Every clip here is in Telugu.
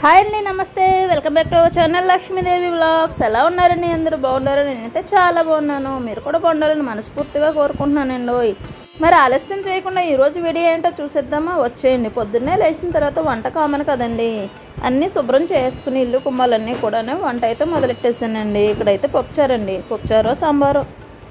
హాయ్ అండి, నమస్తే. Welcome back to our channel Lakshmidevi vlogs. ఎలా ఉన్నారండి? అందరూ బాగున్నారా? నేనైతే చాలా బాగున్నాను. మీరు కూడా బాగున్నారని మనస్ఫూర్తిగా కోరుకుంటున్నానండి. మరి ఆలస్యం చేయకుండా ఈరోజు వీడియో ఏంటో చూసేద్దామా? వచ్చేయండి. పొద్దున్నే లేచిన తర్వాత వంట కామన్ కదండి, అన్నీ శుభ్రం చేసుకుని ఇల్లు కుమ్మాలన్నీ కూడా వంట అయితే మొదలెట్టేసానండి. ఇక్కడైతే పప్పుచారండి, పప్పుచారో సాంబారో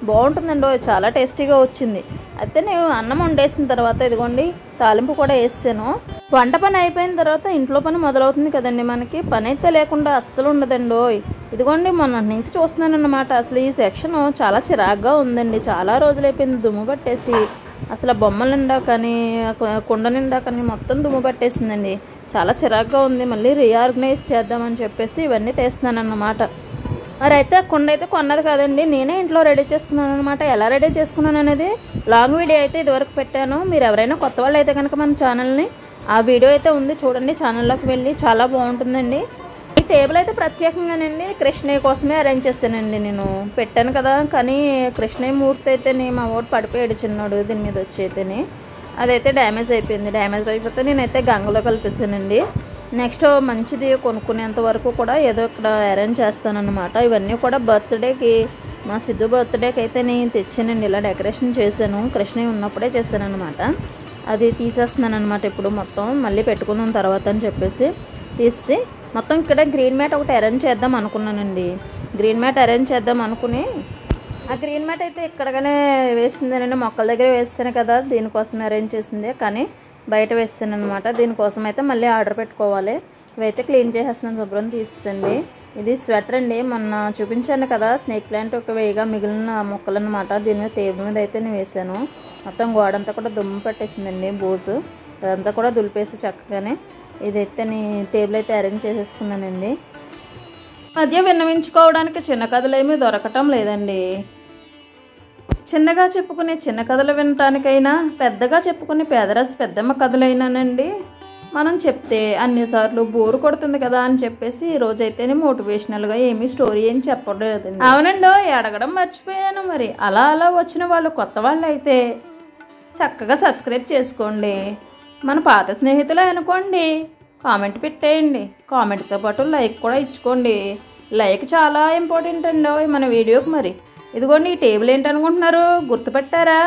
బాగుంటుందండి, చాలా టేస్టీగా వచ్చింది. అయితే నేను అన్నం వండేసిన తర్వాత ఇదిగోండి తాలింపు కూడా వేసాను. వంట పని అయిపోయిన తర్వాత ఇంట్లో పని మొదలవుతుంది కదండి, మనకి పని అయితే లేకుండా అస్సలు ఉండదండి. ఇదిగోండి మొన్న నుంచి చూస్తున్నాను అన్నమాట. అసలు ఈ సెక్షన్ చాలా చిరాగ్గా ఉందండి. చాలా రోజులు అయిపోయింది దుమ్ము పట్టేసి. అసలు బొమ్మల నిండా కానీ కుండ నిండా కానీ మొత్తం దుమ్ము పట్టేసిందండి. చాలా చిరాగ్గా ఉంది. మళ్ళీ రీఆర్గనైజ్ చేద్దామని చెప్పేసి ఇవన్నీ తీస్తున్నాను అన్నమాట. మరి అయితే కుండ అయితే కొన్నది కాదండి, నేనే ఇంట్లో రెడీ చేసుకున్నాను అనమాట. ఎలా రెడీ చేసుకున్నాను అనేది లాంగ్ వీడియో అయితే ఇదివరకు పెట్టాను. మీరు ఎవరైనా కొత్త వాళ్ళు అయితే కనుక మన ఛానల్ని ఆ వీడియో అయితే ఉంది చూడండి, ఛానల్లోకి వెళ్ళి. చాలా బాగుంటుందండి. ఈ టేబుల్ అయితే ప్రత్యేకంగానండి కృష్ణయ్య కోసమే అరేంజ్ చేశానండి. నేను పెట్టాను కదా, కానీ కృష్ణయ్య మూర్తి అయితేనే మా ఓటు పడిపోయాడు చిన్నాడు దీని మీద వచ్చి అయితేనే. అదైతే డ్యామేజ్ అయిపోయింది. డ్యామేజ్ అయిపోతే నేనైతే గంగలో కలిపేసానండి. నెక్స్ట్ మంచిది కొనుక్కునేంత వరకు కూడా ఏదో ఇక్కడ అరేంజ్ చేస్తానన్నమాట. ఇవన్నీ కూడా బర్త్డేకి, మా సిద్ధు బర్త్డేకి అయితే నేను తెచ్చానండి. ఇలా డెకరేషన్ చేశాను, కృష్ణయ్య ఉన్నప్పుడే చేశాను అనమాట. అది తీసేస్తున్నాను అనమాట ఇప్పుడు మొత్తం, మళ్ళీ పెట్టుకున్న తర్వాత అని చెప్పేసి తీసి మొత్తం ఇక్కడ గ్రీన్ మ్యాట్ ఒకటి అరేంజ్ చేద్దాం అనుకున్నానండి. గ్రీన్ మ్యాట్ అరేంజ్ చేద్దాం అనుకుని ఆ గ్రీన్ మ్యాట్ అయితే ఇక్కడగానే వేసిందేనండి, మొక్కల దగ్గర వేస్తాను కదా, దీనికోసం అరేంజ్ చేసిందే, కానీ బయట వేస్తాను అనమాట. దీనికోసం అయితే మళ్ళీ ఆర్డర్ పెట్టుకోవాలి. ఇవైతే క్లీన్ చేసేస్తున్నాను, శుభ్రం తీసేయండి. ఇది స్వెటర్ అండి, మొన్న చూపించాను కదా స్నేక్ ప్లాంట్ ఒక వేయగా మిగిలిన మొక్కలు అనమాట. దీని మీద టేబుల్ మీద అయితే నేను వేసాను. మొత్తం గోడంతా కూడా దుమ్ము పట్టేసిందండి, బూజు అదంతా కూడా దులిపేసి చక్కగానే ఇదైతే నేను టేబుల్ అయితే అరేంజ్ చేసేసుకున్నానండి. మధ్య విన్నవించుకోవడానికి చిన్న కథలు ఏమీ దొరకటం లేదండి. చిన్నగా చెప్పుకునే చిన్న కథలు వినటానికైనా, పెద్దగా చెప్పుకునే పేదరాశి పెద్దమ్మ కథలైనానండి మనం చెప్తే అన్నిసార్లు బోరు కొడుతుంది కదా అని చెప్పేసి ఈరోజైతేనే మోటివేషనల్గా ఏమీ స్టోరీ ఏం చెప్పలేదండి. అవునండి, అడగడం మర్చిపోయాను. మరి అలా వచ్చిన వాళ్ళు కొత్త వాళ్ళు అయితే చక్కగా సబ్స్క్రైబ్ చేసుకోండి. మన పాత స్నేహితులే అనుకోండి, కామెంట్ పెట్టేయండి. కామెంట్తో పాటు లైక్ కూడా ఇచ్చుకోండి. లైక్ చాలా ఇంపార్టెంట్ అండి మన వీడియోకి. మరి ఇదిగోండి ఈ టేబుల్ ఏంటనుకుంటున్నారు, గుర్తుపెట్టారా?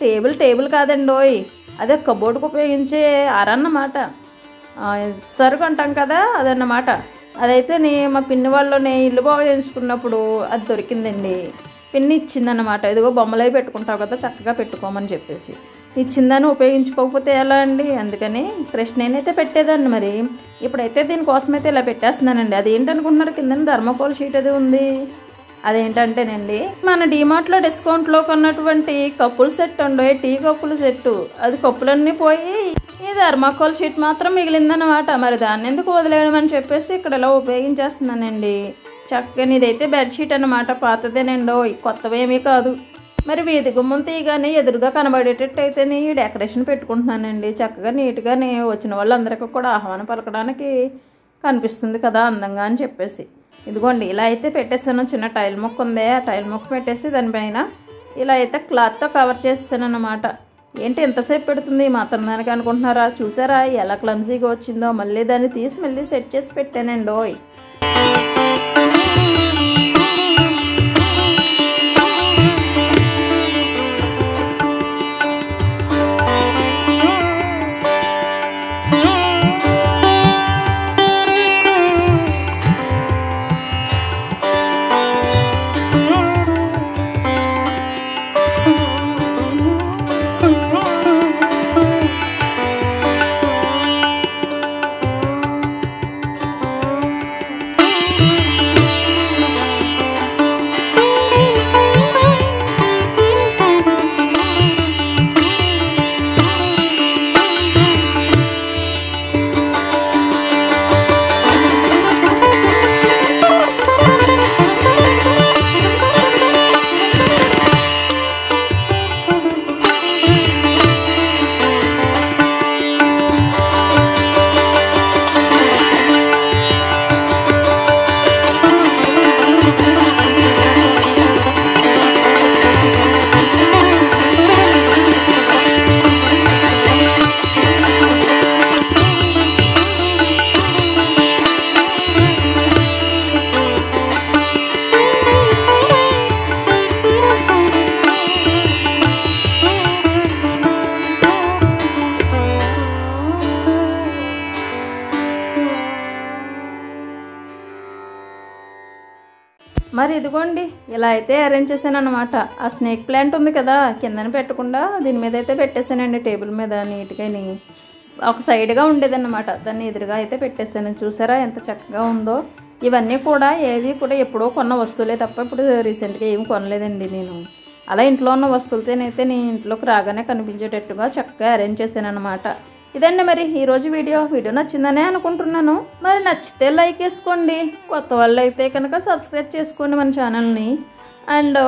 టేబుల్ కాదండి, అదే కబోర్డుకు ఉపయోగించే అరన్నమాట, సరుకు అంటాం కదా అదన్నమాట. అదైతే మా పిన్ని వాళ్ళు ఇల్లు బాగా చేయించుకున్నప్పుడు అది దొరికిందండి. పిన్ని ఇచ్చిందన్నమాట. ఇదిగో బొమ్మలవి పెట్టుకుంటావు కదా, చక్కగా పెట్టుకోమని చెప్పేసి ఇచ్చిందని ఉపయోగించుకోకపోతే ఎలా అండి, అందుకని కృష్ణయ్యనైతే పెట్టేదాన్ని. మరి ఇప్పుడైతే దీనికోసమైతే ఇలా పెట్టేస్తున్నానండి. అదేంటనుకుంటున్నారు, కింద థర్మోకోల్ షీట్ అది ఉంది. అదేంటంటేనండి మన డిమార్ట్లో డిస్కౌంట్లో కొన్నటువంటి కప్పుల సెట్ ఉండే, టీ కప్పుల సెట్టు. అది కప్పులన్నీ పోయి ఈ థర్మాకోల్ షీట్ మాత్రం మిగిలిందన్నమాట. మరి దాన్ని ఎందుకు వదిలేయడం అని చెప్పేసి ఇక్కడ ఇలా ఉపయోగించేస్తున్నానండి. చక్కగా ఇదైతే బెడ్షీట్ అనమాట, పాతదేనండి, కొత్తవేమీ కాదు. మరి వీధి గుమ్మం తీయగానే ఎదురుగా కనబడేటట్టు అయితే ఈ డెకరేషన్ పెట్టుకుంటున్నానండి. చక్కగా నీట్గానే వచ్చిన వాళ్ళందరికీ కూడా ఆహ్వానం పలకడానికి కనిపిస్తుంది కదా అందంగా అని చెప్పేసి. ఇదిగోండి ఇలా అయితే పెట్టేసాను. చిన్న టైల్ మొక్క ఉంది, ఆ టైల్ మొక్క పెట్టేసి దానిపైన ఇలా అయితే క్లాత్తో కవర్ చేస్తాను అన్నమాట. ఏంటి ఎంతసేపు పెడుతుంది మాత్రం దానికి అనుకుంటున్నారా? చూసారా ఎలా క్లమ్జీగా వచ్చిందో. మళ్ళీ దాన్ని తీసి మళ్ళీ సెట్ చేసి పెట్టానండి. మరి ఇదిగోండి ఇలా అయితే అరేంజ్ చేశాను అనమాట. ఆ స్నేక్ ప్లాంట్ ఉంది కదా కిందన పెట్టకుండా దీని మీద అయితే పెట్టేశానండి, టేబుల్ మీద నీట్గాని. ఒక సైడ్గా ఉండేదన్నమాట, దాన్ని ఎదురుగా అయితే పెట్టేశాను. చూసారా ఎంత చక్కగా ఉందో. ఇవన్నీ కూడా ఏవి కూడా ఎప్పుడో కొన్న వస్తువులే తప్ప ఇప్పుడు రీసెంట్గా ఏమి కొనలేదండి నేను. అలా ఇంట్లో ఉన్న వస్తువులతోనైతే నేను ఇంట్లోకి రాగానే కనిపించేటట్టుగా చక్కగా అరేంజ్ చేశాను అనమాట. ఇదండి మరి ఈరోజు వీడియో నచ్చిందనే అనుకుంటున్నాను. మరి నచ్చితే లైక్ వేసుకోండి, కొత్త వాళ్ళు అయితే కనుక సబ్స్క్రైబ్ చేసుకోండి మన ఛానల్ని. అండ్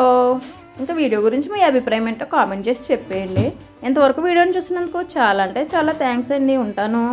ఇంకా వీడియో గురించి మీ అభిప్రాయం ఏంటో కామెంట్ చేసి చెప్పేయండి. ఇంతవరకు వీడియోని చూసినందుకు చాలా అంటే చాలా థ్యాంక్స్ అండి. ఉంటాను.